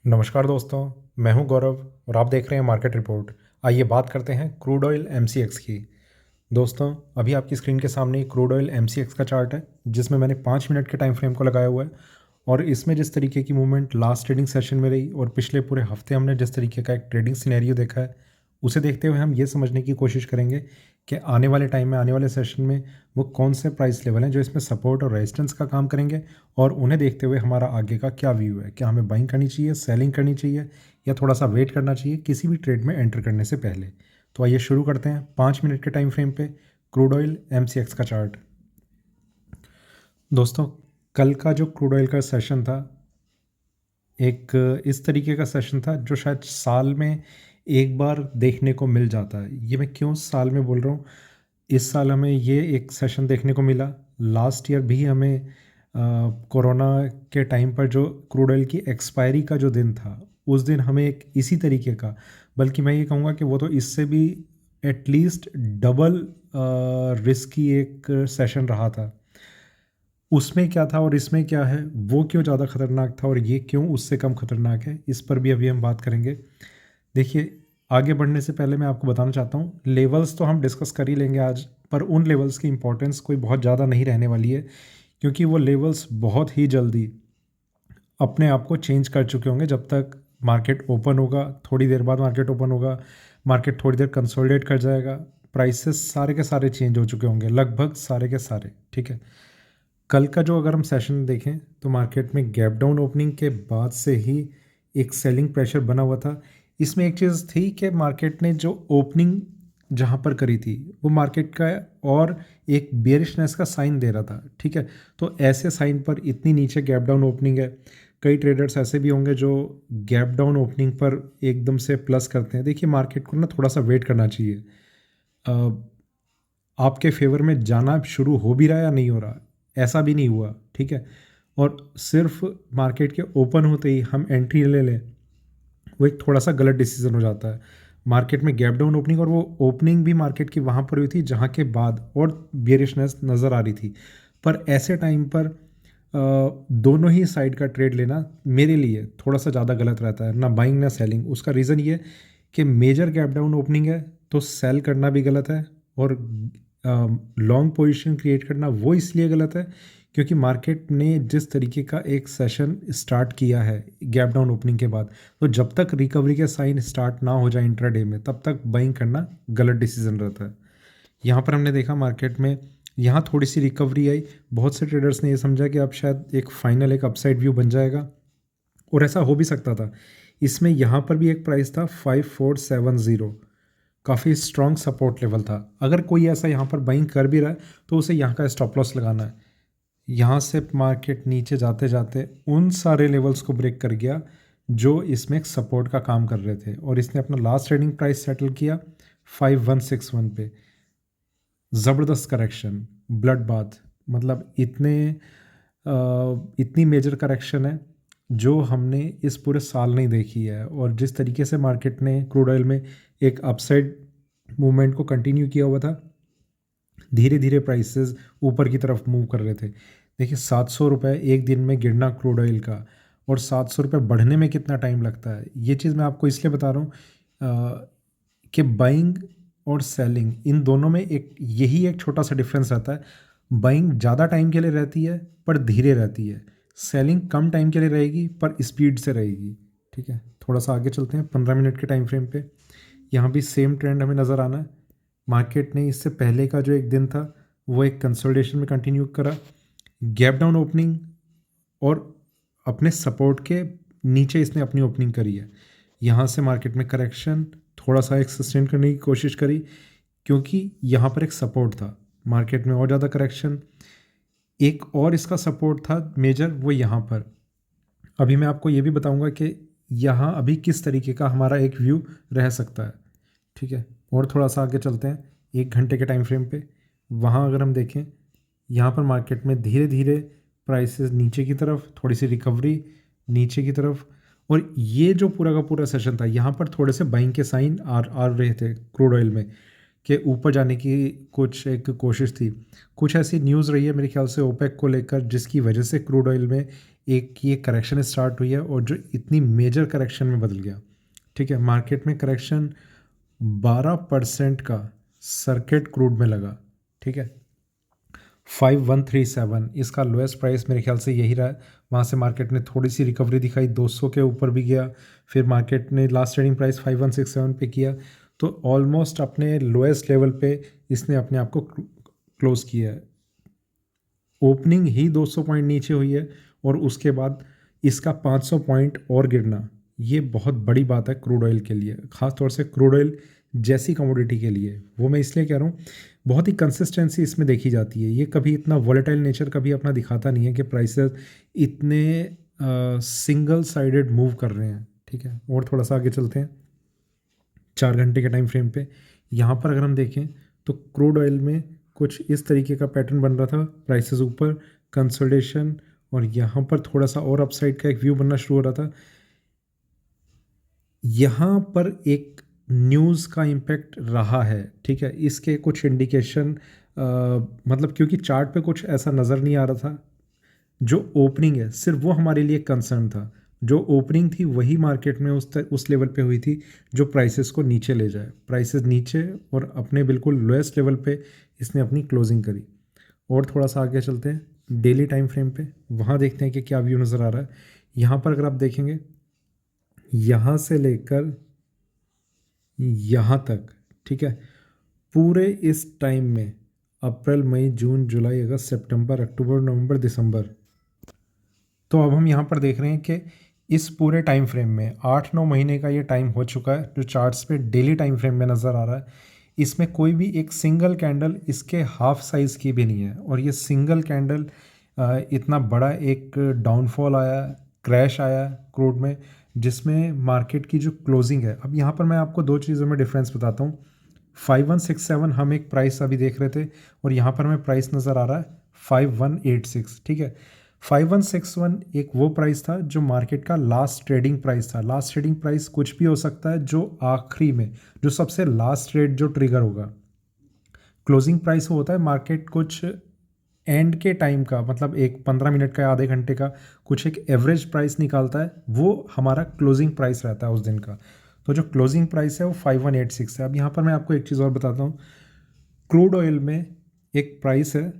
नमस्कार दोस्तों, मैं हूं गौरव और आप देख रहे हैं मार्केट रिपोर्ट। आइए बात करते हैं क्रूड ऑयल एमसीएक्स की। दोस्तों, अभी आपकी स्क्रीन के सामने क्रूड ऑयल एमसीएक्स का चार्ट है जिसमें मैंने 5 मिनट के टाइम फ्रेम को लगाया हुआ है। और इसमें जिस तरीके की मूवमेंट लास्ट ट्रेडिंग सेशन में रही और पिछले पूरे हफ्ते हमने जिस तरीके का एक ट्रेडिंग सिनेरियो देखा है, उसे देखते हुए हम ये समझने की कोशिश करेंगे कि आने वाले टाइम में, आने वाले सेशन में वो कौन से प्राइस लेवल हैं जो इसमें सपोर्ट और रेजिस्टेंस का काम करेंगे। और उन्हें देखते हुए हमारा आगे का क्या व्यू है, क्या हमें बाइंग करनी चाहिए, सेलिंग करनी चाहिए या थोड़ा सा वेट करना चाहिए किसी भी ट्रेड में एंटर करने से पहले। तो आइए शुरू करते हैं 5 मिनट के टाइम फ्रेम पे क्रूड ऑयल एमसीएक्स का चार्ट। दोस्तों, कल का जो क्रूड ऑयल का सेशन था, एक इस तरीके का सेशन था जो शायद साल में एक बार देखने को मिल जाता है। ये मैं क्यों साल में बोल रहा हूँ, इस साल हमें ये एक सेशन देखने को मिला। लास्ट ईयर भी हमें कोरोना के टाइम पर जो क्रूड ऑयल की एक्सपायरी का जो दिन था, उस दिन हमें एक इसी तरीके का, बल्कि मैं ये कहूँगा कि वो तो इससे भी एटलीस्ट डबल रिस्क की एक सेशन रहा था। उसमें क्या था और इसमें क्या है, वो क्यों ज़्यादा खतरनाक था और ये क्यों उससे कम खतरनाक है, इस पर भी अभी हम बात करेंगे। देखिए, आगे बढ़ने से पहले मैं आपको बताना चाहता हूँ, लेवल्स तो हम डिस्कस कर ही लेंगे आज, पर उन लेवल्स की इंपॉर्टेंस कोई बहुत ज़्यादा नहीं रहने वाली है, क्योंकि वो लेवल्स बहुत ही जल्दी अपने आप को चेंज कर चुके होंगे। जब तक मार्केट ओपन होगा, थोड़ी देर बाद मार्केट ओपन होगा, मार्केट थोड़ी देर कंसोलिडेट कर जाएगा, प्राइसेस सारे के सारे चेंज हो चुके होंगे, लगभग सारे के सारे। ठीक है, कल का जो अगर हम सेशन देखें तो मार्केट में गैप डाउन ओपनिंग के बाद से ही एक सेलिंग प्रेशर बना हुआ था। इसमें एक चीज़ थी कि मार्केट ने जो ओपनिंग जहाँ पर करी थी वो मार्केट का और एक बेयरिशनेस का साइन दे रहा था। ठीक है, तो ऐसे साइन पर इतनी नीचे गैप डाउन ओपनिंग है। कई ट्रेडर्स ऐसे भी होंगे जो गैप डाउन ओपनिंग पर एकदम से प्लस करते हैं। देखिए, मार्केट को ना थोड़ा सा वेट करना चाहिए। आपके फेवर में जाना शुरू हो भी रहा है या नहीं हो रहा, ऐसा भी नहीं हुआ। ठीक है, और सिर्फ मार्केट के ओपन होते ही हम एंट्री ले लें, वो एक थोड़ा सा गलत डिसीजन हो जाता है। मार्केट में गैप डाउन ओपनिंग, और वो ओपनिंग भी मार्केट की वहाँ पर हुई थी जहाँ के बाद और बेरिशनेस नज़र आ रही थी। पर ऐसे टाइम पर दोनों ही साइड का ट्रेड लेना मेरे लिए थोड़ा सा ज़्यादा गलत रहता है, ना बाइंग ना सेलिंग। उसका रीज़न ये कि मेजर गैप डाउन ओपनिंग है तो सेल करना भी गलत है, और लॉन्ग पोजीशन क्रिएट करना वो इसलिए गलत है क्योंकि मार्केट ने जिस तरीके का एक सेशन स्टार्ट किया है गैप डाउन ओपनिंग के बाद, तो जब तक रिकवरी के साइन स्टार्ट ना हो जाए इंट्राडे में, तब तक बाइंग करना गलत डिसीजन रहता है। यहाँ पर हमने देखा मार्केट में यहाँ थोड़ी सी रिकवरी आई। बहुत से ट्रेडर्स ने ये समझा कि अब शायद एक फाइनल एक अपसाइड व्यू बन जाएगा, और ऐसा हो भी सकता था। इसमें यहाँ पर भी एक प्राइस था 5470, काफ़ी स्ट्रॉन्ग सपोर्ट लेवल था। अगर कोई ऐसा यहाँ पर बाइंग कर भी रहा है तो उसे यहाँ का स्टॉप लॉस लगाना है। यहाँ से मार्केट नीचे जाते जाते उन सारे लेवल्स को ब्रेक कर गया जो इसमें एक सपोर्ट का काम कर रहे थे, और इसने अपना लास्ट ट्रेडिंग प्राइस सेटल किया 5161 पे। ज़बरदस्त करेक्शन, ब्लड बाथ, मतलब इतनी मेजर करेक्शन है जो हमने इस पूरे साल नहीं देखी है। और जिस तरीके से मार्केट ने क्रूड ऑयल में एक अपसाइड मूवमेंट को कंटिन्यू किया हुआ था, धीरे धीरे प्राइसेस ऊपर की तरफ मूव कर रहे थे। देखिए, 700 रुपये एक दिन में गिरना क्रूड ऑयल का, और 700 रुपये बढ़ने में कितना टाइम लगता है, ये चीज़ मैं आपको इसलिए बता रहा हूँ कि बाइंग और सेलिंग, इन दोनों में एक यही एक छोटा सा डिफरेंस रहता है। बाइंग ज़्यादा टाइम के लिए रहती है पर धीरे रहती है, सेलिंग कम टाइम के लिए रहेगी पर स्पीड से रहेगी। ठीक है, थोड़ा सा आगे चलते हैं 15 मिनट के टाइम फ्रेम पे। यहाँ भी सेम ट्रेंड हमें नज़र आना है। मार्केट ने इससे पहले का जो एक दिन था वो एक कंसोलिडेशन में कंटिन्यू करा, गैप डाउन ओपनिंग, और अपने सपोर्ट के नीचे इसने अपनी ओपनिंग करी है। यहाँ से मार्केट में करेक्शन थोड़ा सा एक सस्टेन करने की कोशिश करी, क्योंकि यहाँ पर एक सपोर्ट था। मार्केट में और ज़्यादा करेक्शन, एक और इसका सपोर्ट था मेजर, वो यहाँ पर। अभी मैं आपको ये भी बताऊंगा कि यहाँ अभी किस तरीके का हमारा एक व्यू रह सकता है। ठीक है, और थोड़ा सा आगे चलते हैं 1 घंटे के टाइम फ्रेम पे। वहाँ अगर हम देखें, यहाँ पर मार्केट में धीरे धीरे प्राइसेस नीचे की तरफ, थोड़ी सी रिकवरी नीचे की तरफ, और ये जो पूरा का पूरा सेशन था, यहाँ पर थोड़े से बाइंग के साइन आ रहे थे क्रूड ऑयल में, के ऊपर जाने की कुछ एक कोशिश थी। कुछ ऐसी न्यूज़ रही है मेरे ख्याल से ओपेक को लेकर, जिसकी वजह से क्रूड ऑयल में एक ये करेक्शन स्टार्ट हुई है और जो इतनी मेजर करेक्शन में बदल गया। ठीक है, मार्केट में करेक्शन 12% का सर्किट क्रूड में लगा। ठीक है, 5137 इसका लोएस्ट प्राइस मेरे ख्याल से यही रहा है। वहाँ से मार्केट ने थोड़ी सी रिकवरी दिखाई, 200 के ऊपर भी गया, फिर मार्केट ने लास्ट ट्रेडिंग प्राइस 5167 पे किया, तो ऑलमोस्ट अपने लोएस्ट लेवल पे इसने अपने आप को क्लोज किया है। ओपनिंग ही 200 पॉइंट नीचे हुई है और उसके बाद इसका 500 पॉइंट और गिरना, ये बहुत बड़ी बात है क्रूड ऑयल के लिए, ख़ास तौर से क्रूड ऑयल जैसी कमोडिटी के लिए। वो मैं इसलिए कह रहा हूँ, बहुत ही कंसिस्टेंसी इसमें देखी जाती है। ये कभी इतना वॉलेटाइल नेचर कभी अपना दिखाता नहीं है कि प्राइसेस इतने सिंगल साइडेड मूव कर रहे हैं। ठीक है, और थोड़ा सा आगे चलते हैं 4 घंटे के टाइम फ्रेम पे। यहाँ पर अगर हम देखें तो क्रूड ऑयल में कुछ इस तरीके का पैटर्न बन रहा था, प्राइसेस ऊपर, कंसोलिडेशन, और यहाँ पर थोड़ा सा और अपसाइड का एक व्यू बनना शुरू हो रहा था। यहाँ पर एक न्यूज़ का इम्पैक्ट रहा है। ठीक है, इसके कुछ इंडिकेशन मतलब क्योंकि चार्ट पे कुछ ऐसा नज़र नहीं आ रहा था। जो ओपनिंग है सिर्फ वो हमारे लिए कंसर्न था, जो ओपनिंग थी वही मार्केट में उस लेवल पे हुई थी जो प्राइसेस को नीचे ले जाए। प्राइसेस नीचे और अपने बिल्कुल लोएस्ट लेवल पे इसने अपनी क्लोजिंग करी। और थोड़ा सा आगे चलते हैं डेली टाइम फ्रेम पे, वहाँ देखते हैं कि क्या व्यू नज़र आ रहा है। यहाँ पर अगर आप देखेंगे, यहाँ से लेकर यहाँ तक, ठीक है, पूरे इस टाइम में अप्रैल, मई, जून, जुलाई, अगस्त, सितंबर, अक्टूबर, नवंबर, दिसंबर, तो अब हम यहाँ पर देख रहे हैं कि इस पूरे टाइम फ्रेम में 8-9 महीने का ये टाइम हो चुका है जो चार्ट्स पे डेली टाइम फ्रेम में नज़र आ रहा है। इसमें कोई भी एक सिंगल कैंडल इसके हाफ साइज़ की भी नहीं है, और ये सिंगल कैंडल इतना बड़ा एक डाउनफॉल आया, क्रैश आया क्रूड में, जिसमें मार्केट की जो क्लोजिंग है। अब यहाँ पर मैं आपको दो चीज़ों में डिफरेंस बताता हूँ। 5167 हम एक प्राइस अभी देख रहे थे, और यहाँ पर हमें प्राइस नज़र आ रहा है 5186। ठीक है, 5161 एक वो प्राइस था जो मार्केट का लास्ट ट्रेडिंग प्राइस था। लास्ट ट्रेडिंग प्राइस कुछ भी हो सकता है, जो आखिरी में जो सबसे लास्ट ट्रेड जो ट्रिगर होगा। क्लोजिंग प्राइस वो होता है मार्केट कुछ एंड के टाइम का, मतलब एक 15 मिनट का, आधे घंटे का कुछ एक एवरेज प्राइस निकालता है, वो हमारा क्लोजिंग प्राइस रहता है उस दिन का। तो जो क्लोजिंग प्राइस है वो 5186 है। अब यहाँ पर मैं आपको एक चीज़ और बताता हूँ, क्रूड ऑयल में एक प्राइस है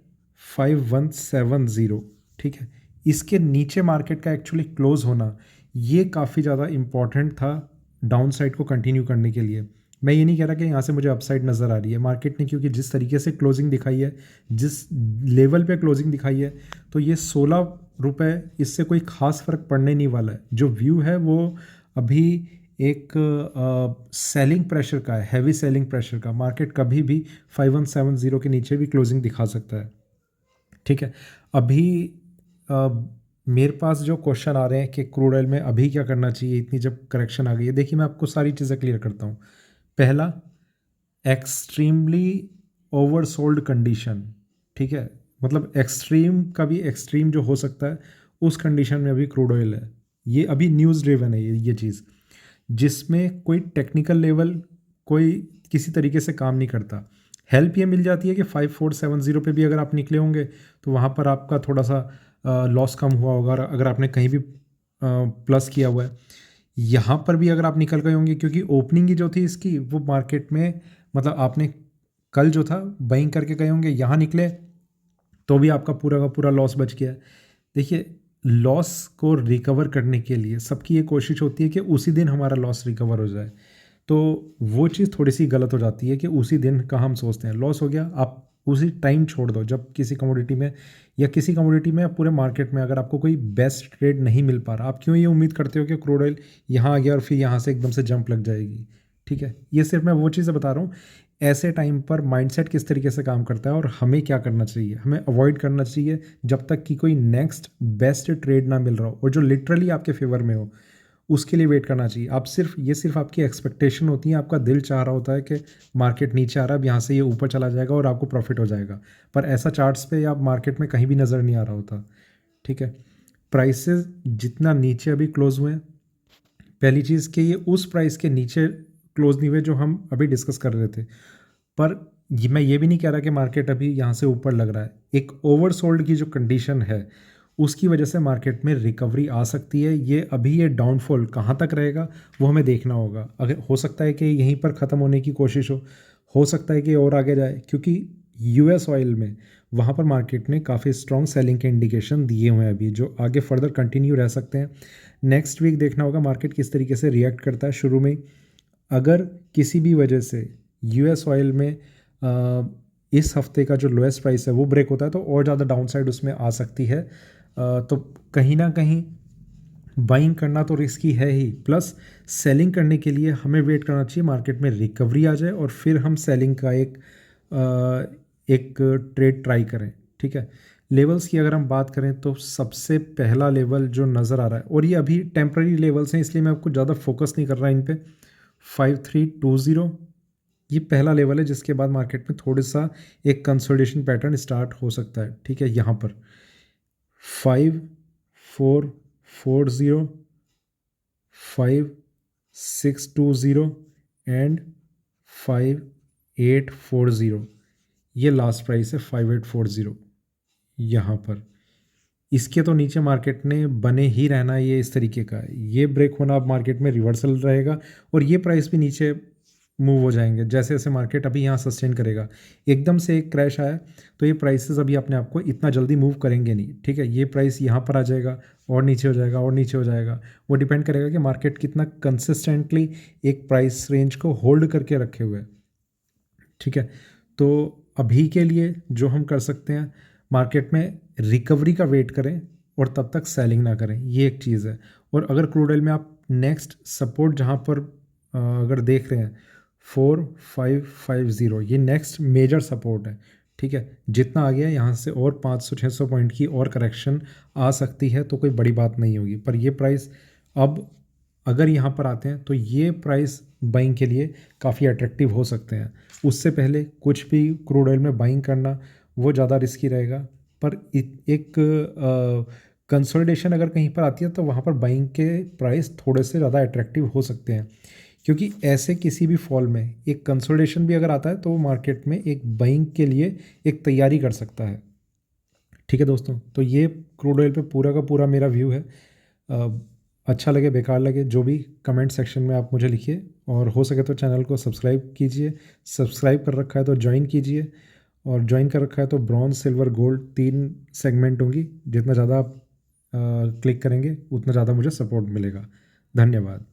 5170। ठीक है, इसके नीचे मार्केट का एक्चुअली क्लोज होना ये काफ़ी ज़्यादा इम्पॉर्टेंट था डाउन साइड को कंटिन्यू करने के लिए। मैं ये नहीं कह रहा कि यहाँ से मुझे अपसाइड नज़र आ रही है मार्केट ने, क्योंकि जिस तरीके से क्लोजिंग दिखाई है, जिस लेवल पे क्लोजिंग दिखाई है, तो ये 16 रुपये, इससे कोई ख़ास फ़र्क पड़ने नहीं वाला है। जो व्यू है वो अभी एक सेलिंग प्रेशर का है, हैवी सेलिंग प्रेशर का। मार्केट कभी भी 5170 के नीचे भी क्लोजिंग दिखा सकता है। ठीक है, अभी अ, मेरे पास जो क्वेश्चन आ रहे हैं कि क्रूड ऑयल में अभी क्या करना चाहिए इतनी जब करेक्शन आ गई है, देखिए मैं आपको सारी चीज़ें क्लियर करता हूँ। पहला, एक्सट्रीमली ओवरसोल्ड कंडीशन। ठीक है, मतलब एक्सट्रीम का भी एक्सट्रीम जो हो सकता है उस कंडीशन में अभी क्रूड ऑयल है। ये अभी न्यूज़ ड्रिवन है ये चीज़, जिसमें कोई टेक्निकल लेवल कोई किसी तरीके से काम नहीं करता। हेल्प ये मिल जाती है कि 5470 पे भी अगर आप निकले होंगे तो वहाँ पर आपका थोड़ा सा लॉस कम हुआ होगा, अगर आपने कहीं भी प्लस किया हुआ है। यहाँ पर भी अगर आप निकल गए होंगे, क्योंकि ओपनिंग ही जो थी इसकी वो मार्केट में, मतलब आपने कल जो था बाइंग करके गए होंगे, यहाँ निकले तो भी आपका पूरा का पूरा लॉस बच गया। देखिए, लॉस को रिकवर करने के लिए सबकी ये कोशिश होती है कि उसी दिन हमारा लॉस रिकवर हो जाए, तो वो चीज़ थोड़ी सी गलत हो जाती है कि उसी दिन का हम सोचते हैं लॉस हो गया, आप उसी टाइम छोड़ दो। जब किसी कमोडिटी में या किसी कमोडिटी में या पूरे मार्केट में अगर आपको कोई बेस्ट ट्रेड नहीं मिल पा रहा, आप क्यों ये उम्मीद करते हो कि क्रूड ऑयल यहाँ आ गया और फिर यहाँ से एकदम से जंप लग जाएगी। ठीक है, ये सिर्फ मैं वो चीज़ें बता रहा हूँ। ऐसे टाइम पर माइंडसेट किस तरीके से काम करता है और हमें क्या करना चाहिए, हमें अवॉइड करना चाहिए जब तक कि कोई नेक्स्ट बेस्ट ट्रेड ना मिल रहा हो और जो लिटरली आपके फेवर में हो, उसके लिए वेट करना चाहिए। आप सिर्फ आपकी एक्सपेक्टेशन होती है, आपका दिल चाह रहा होता है कि मार्केट नीचे आ रहा है, अब यहाँ से ये ऊपर चला जाएगा और आपको प्रॉफिट हो जाएगा, पर ऐसा चार्ट्स पे या मार्केट में कहीं भी नज़र नहीं आ रहा होता। ठीक है, प्राइसेस जितना नीचे अभी क्लोज हुए हैं, पहली चीज़ कि ये उस प्राइस के नीचे क्लोज नहीं हुए जो हम अभी डिस्कस कर रहे थे, पर मैं ये भी नहीं कह रहा कि मार्केट अभी यहाँ से ऊपर लग रहा है। एक ओवरसोल्ड की जो कंडीशन है उसकी वजह से मार्केट में रिकवरी आ सकती है। ये डाउनफॉल कहाँ तक रहेगा वो हमें देखना होगा। अगर हो सकता है कि यहीं पर ख़त्म होने की कोशिश हो सकता है कि और आगे जाए, क्योंकि यूएस ऑयल में वहाँ पर मार्केट ने काफ़ी स्ट्रॉन्ग सेलिंग के इंडिकेशन दिए हुए हैं अभी, जो आगे फर्दर कंटिन्यू रह सकते हैं। नेक्स्ट वीक देखना होगा मार्केट किस तरीके से रिएक्ट करता है। शुरू में अगर किसी भी वजह से यूएस ऑयल में इस हफ्ते का जो लोएस्ट प्राइस है वो ब्रेक होता है तो और ज़्यादा डाउनसाइड उसमें आ सकती है। तो कहीं ना कहीं बाइंग करना तो रिस्की है ही, प्लस सेलिंग करने के लिए हमें वेट करना चाहिए मार्केट में रिकवरी आ जाए और फिर हम सेलिंग का एक ट्रेड ट्राई करें। ठीक है, लेवल्स की अगर हम बात करें तो सबसे पहला लेवल जो नज़र आ रहा है, और ये अभी टेम्प्रेरी लेवल्स हैं इसलिए मैं आपको ज़्यादा फोकस नहीं कर रहा इन पे, 5320 ये पहला लेवल है जिसके बाद मार्केट में थोड़ा सा एक कंसोलिडेशन पैटर्न स्टार्ट हो सकता है। ठीक है, यहाँ पर 5440, 5620 एंड 5840, ये लास्ट प्राइस है 5840 यहाँ पर। इसके तो नीचे मार्केट ने बने ही रहना, ये इस तरीके का है। ये ब्रेक होना अब मार्केट में रिवर्सल रहेगा और ये प्राइस भी नीचे मूव हो जाएंगे जैसे जैसे मार्केट अभी यहाँ सस्टेन करेगा। एकदम से एक क्रैश आया तो ये प्राइसेस अभी अपने आप को इतना जल्दी मूव करेंगे नहीं। ठीक है, ये प्राइस यहाँ पर आ जाएगा और नीचे हो जाएगा और नीचे हो जाएगा। वो डिपेंड करेगा कि मार्केट कितना कंसिस्टेंटली एक प्राइस रेंज को होल्ड करके रखे हुए है। ठीक है, तो अभी के लिए जो हम कर सकते हैं मार्केट में रिकवरी का वेट करें और तब तक सेलिंग ना करें, ये एक चीज़ है। और अगर क्रूड ऑयल में आप नेक्स्ट सपोर्ट जहाँ पर अगर देख रहे हैं 4550, ये नेक्स्ट मेजर सपोर्ट है। ठीक है, जितना आ गया यहाँ से और 500-600 पॉइंट की और करेक्शन आ सकती है तो कोई बड़ी बात नहीं होगी, पर ये प्राइस अब अगर यहाँ पर आते हैं तो ये प्राइस बाइंग के लिए काफ़ी अट्रैक्टिव हो सकते हैं। उससे पहले कुछ भी क्रूड ऑयल में बाइंग करना वो ज़्यादा रिस्की रहेगा, पर एक कंसोलिडेशन अगर कहीं पर आती है तो वहाँ पर बाइंग के प्राइस थोड़े से ज़्यादा अट्रैक्टिव हो सकते हैं, क्योंकि ऐसे किसी भी फॉल में एक कंसोलिडेशन भी अगर आता है तो वो मार्केट में एक बाइंग के लिए एक तैयारी कर सकता है। ठीक है दोस्तों, तो ये क्रूड ऑयल पे पूरा का पूरा मेरा व्यू है। अच्छा लगे बेकार लगे जो भी, कमेंट सेक्शन में आप मुझे लिखिए, और हो सके तो चैनल को सब्सक्राइब कीजिए। सब्सक्राइब कर रखा है तो ज्वाइन कीजिए, और ज्वाइन कर रखा है तो ब्रॉन्ज सिल्वर गोल्ड 3 सेगमेंट होंगी। जितना ज़्यादा आप क्लिक करेंगे उतना ज़्यादा मुझे सपोर्ट मिलेगा। धन्यवाद।